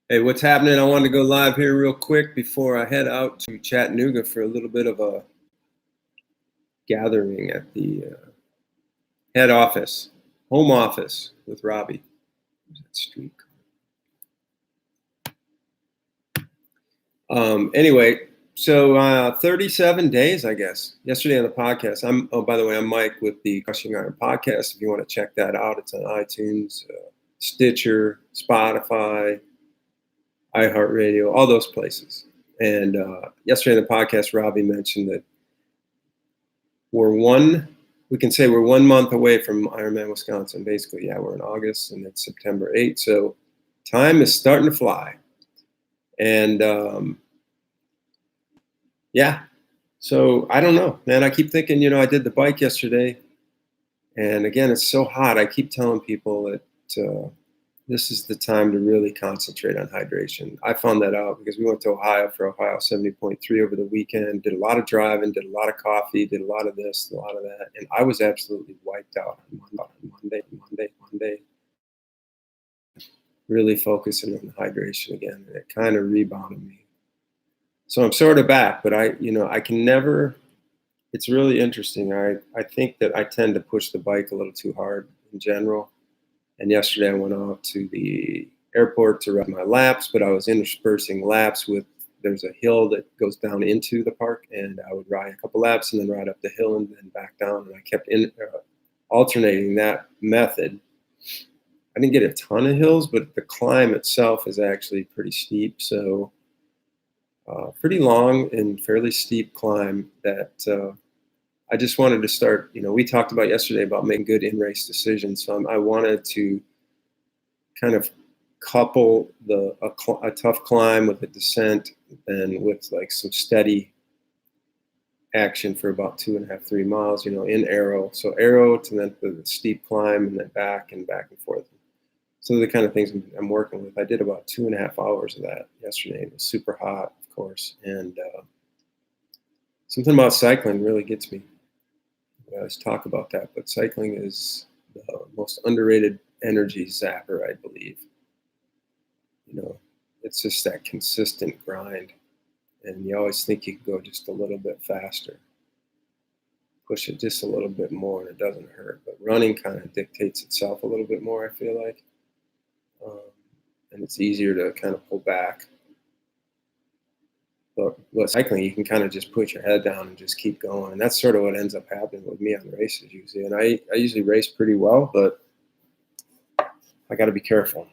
Hey, what's happening? I wanted to go live here real quick before I head out to Chattanooga for a little bit of a gathering at the head office, home office with Robbie. Where's that street? Anyway, so 37 days, I guess. Yesterday on the podcast, by the way, I'm Mike with the Crushing Iron podcast. If you want to check that out, it's on iTunes, Stitcher, Spotify, iHeartRadio, all those places. And yesterday on the podcast, Robbie mentioned that we can say we're 1 month away from Ironman, Wisconsin. Basically, yeah, we're in August and it's September 8th. So time is starting to fly. And yeah, so I don't know, man. I keep thinking, I did the bike yesterday. And again, it's so hot. I keep telling people that this is the time to really concentrate on hydration. I found that out because we went to Ohio for Ohio 70.3 over the weekend, did a lot of driving, did a lot of coffee, did a lot of this, a lot of that. And I was absolutely wiped out on Monday, really focusing on the hydration again. And it kind of rebounded me. So I'm sort of back, but I can never, it's really interesting. I think that I tend to push the bike a little too hard in general. And yesterday I went off to the airport to run my laps, but I was interspersing laps there's a hill that goes down into the park, and I would ride a couple laps and then ride up the hill and then back down. And I kept alternating that method. I didn't get a ton of hills, but the climb itself is actually pretty steep. So pretty long and fairly steep climb that I just wanted to start, we talked about yesterday about making good in-race decisions. So I wanted to kind of couple a tough climb with a descent and with like some steady action for about 2.5, 3 miles, in arrow. So arrow to then the steep climb and then back and forth. So the kind of things I'm working with. I did about 2.5 hours of that yesterday. It was super hot, of course. And something about cycling really gets me. I always talk about that, but cycling is the most underrated energy zapper, I believe. It's just that consistent grind, and you always think you can go just a little bit faster, push it just a little bit more, and it doesn't hurt. But running kind of dictates itself a little bit more, I feel like, and it's easier to kind of pull back. But with cycling, you can kind of just put your head down and just keep going. And that's sort of what ends up happening with me on races usually. And I usually race pretty well, but I got to be careful.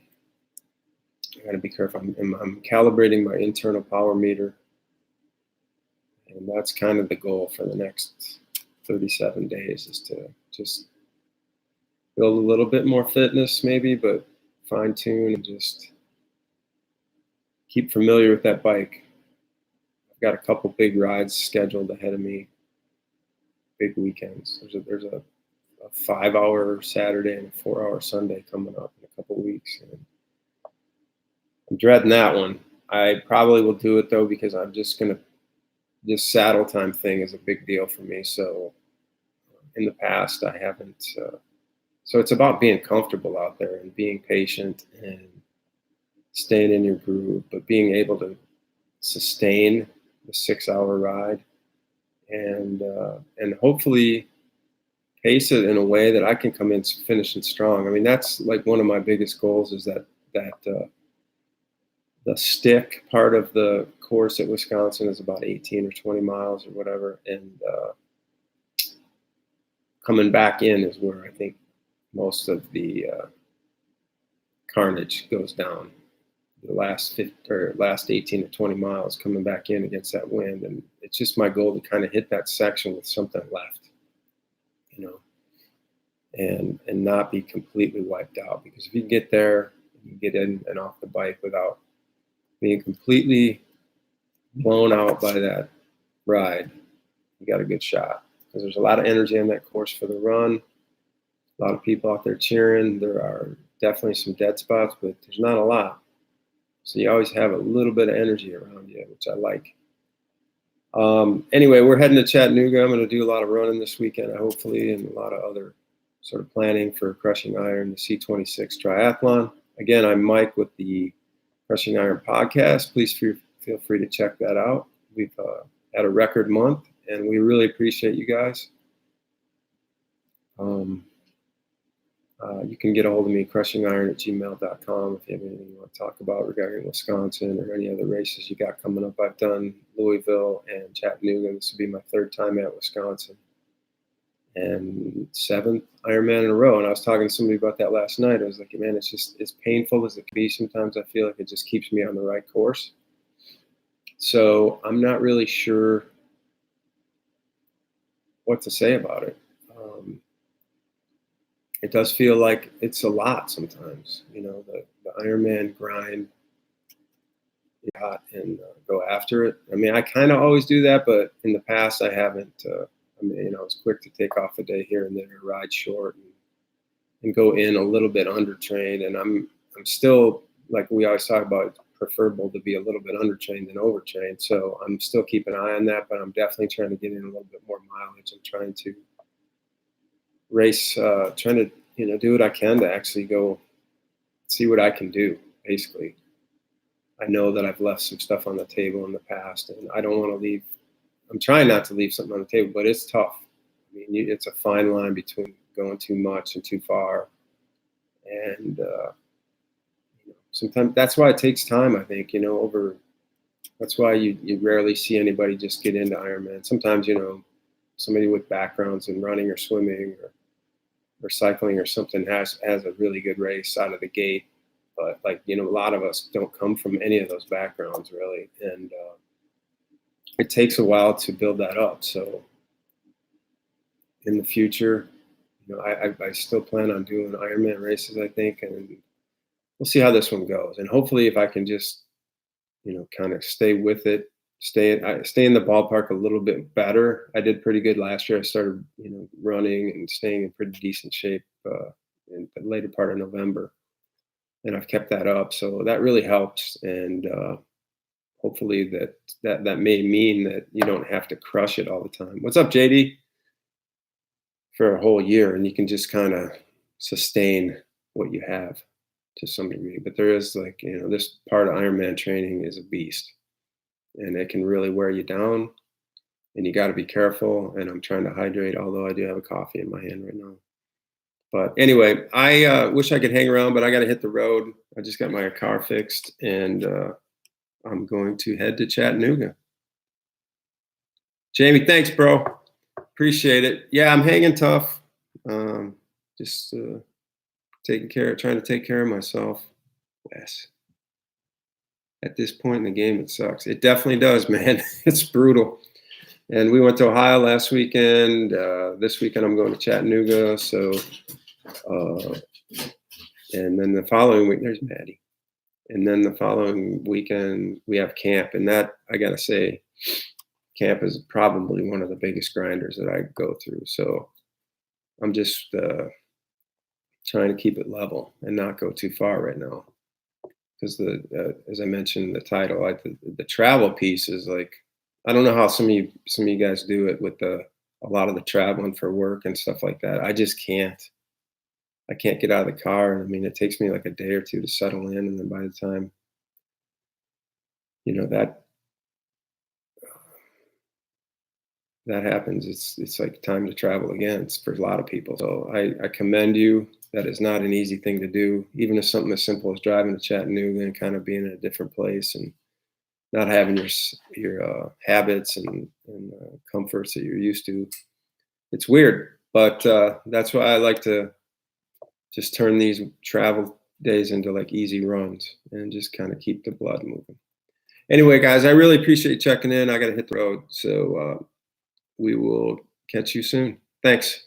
I'm calibrating my internal power meter. And that's kind of the goal for the next 37 days, is to just build a little bit more fitness maybe, but fine tune and just keep familiar with that bike. Got a couple big rides scheduled ahead of me, big weekends. There's a 5-hour Saturday and a 4-hour Sunday coming up in a couple weeks. And I'm dreading that one. I probably will do it though, because I'm just this saddle time thing is a big deal for me. So in the past I haven't, so it's about being comfortable out there and being patient and staying in your groove, but being able to sustain the 6-hour ride and hopefully pace it in a way that I can come in finishing strong. I mean, that's like one of my biggest goals, is that the stick part of the course at Wisconsin is about 18 or 20 miles or whatever. And coming back in is where I think most of the carnage goes down. The last 18 to 20 miles coming back in against that wind. And it's just my goal to kind of hit that section with something left, and not be completely wiped out. Because if you get there, you get in and off the bike without being completely blown out by that ride, you got a good shot. Because there's a lot of energy on that course for the run. A lot of people out there cheering. There are definitely some dead spots, but there's not a lot. So you always have a little bit of energy around you, which I like. Anyway, we're heading to Chattanooga. I'm going to do a lot of running this weekend, hopefully, and a lot of other sort of planning for Crushing Iron, the C26 triathlon. Again, I'm Mike with the Crushing Iron podcast. Please feel free to check that out. We've had a record month, and we really appreciate you guys. You can get a hold of me, crushingiron@gmail.com, if you have anything you want to talk about regarding Wisconsin or any other races you got coming up. I've done Louisville and Chattanooga. This will be my third time at Wisconsin and 7th Ironman in a row. And I was talking to somebody about that last night. I was like, man, it's just as painful as it can be. Sometimes I feel like it just keeps me on the right course. So I'm not really sure what to say about it. It does feel like it's a lot sometimes, the Ironman grind, and go after it. I mean, I kind of always do that, but in the past I haven't. I was quick to take off a day here and there, ride short, and go in a little bit undertrained. And I'm still, like we always talk about, it's preferable to be a little bit undertrained than overtrained. So I'm still keeping an eye on that, but I'm definitely trying to get in a little bit more mileage. I'm trying to race, trying to do what I can to actually go see what I can do. Basically, I know that I've left some stuff on the table in the past, and I don't want to leave. I'm trying not to leave something on the table, but it's tough. I mean, it's a fine line between going too much and too far, and sometimes that's why it takes time. I think that's why you rarely see anybody just get into Ironman. Sometimes somebody with backgrounds in running or swimming or cycling or something has a really good race out of the gate. But a lot of us don't come from any of those backgrounds really. And it takes a while to build that up. So in the future, I still plan on doing Ironman races, I think, and we'll see how this one goes. And hopefully if I can just, kind of stay with it, stay in the ballpark a little bit better. I did pretty good last year. I started, running and staying in pretty decent shape in the later part of November, and I've kept that up. So that really helps. And hopefully that may mean that you don't have to crush it all the time. What's up, JD? For a whole year, and you can just kind of sustain what you have to some degree. But there is this part of Ironman training is a beast, and it can really wear you down, and you got to be careful. And I'm trying to hydrate, although I do have a coffee in my hand right now. But anyway, I wish I could hang around, but I got to hit the road. I just got my car fixed, and I'm going to head to Chattanooga. Jamie, thanks, bro. Appreciate it. Yeah, I'm hanging tough. Just trying to take care of myself. Yes. At this point in the game, it sucks. It definitely does, man. It's brutal. And we went to Ohio last weekend. This weekend, I'm going to Chattanooga. So, and then the following week, there's Maddie. And then the following weekend, we have camp. And that, I got to say, camp is probably one of the biggest grinders that I go through. So I'm just trying to keep it level and not go too far right now. Because as I mentioned in the title, the travel piece is like, I don't know how some of you guys do it with a lot of the traveling for work and stuff like that. I just can't. I can't get out of the car. I mean, it takes me like a day or two to settle in, and then by the time that happens, it's like time to travel again. It's for a lot of people. So I commend you. That is not an easy thing to do, even if something as simple as driving to Chattanooga and kind of being in a different place and not having your habits and comforts that you're used to. It's weird, but that's why I like to just turn these travel days into like easy runs and just kind of keep the blood moving. Anyway, guys, I really appreciate you checking in. I got to hit the road, so we will catch you soon. Thanks.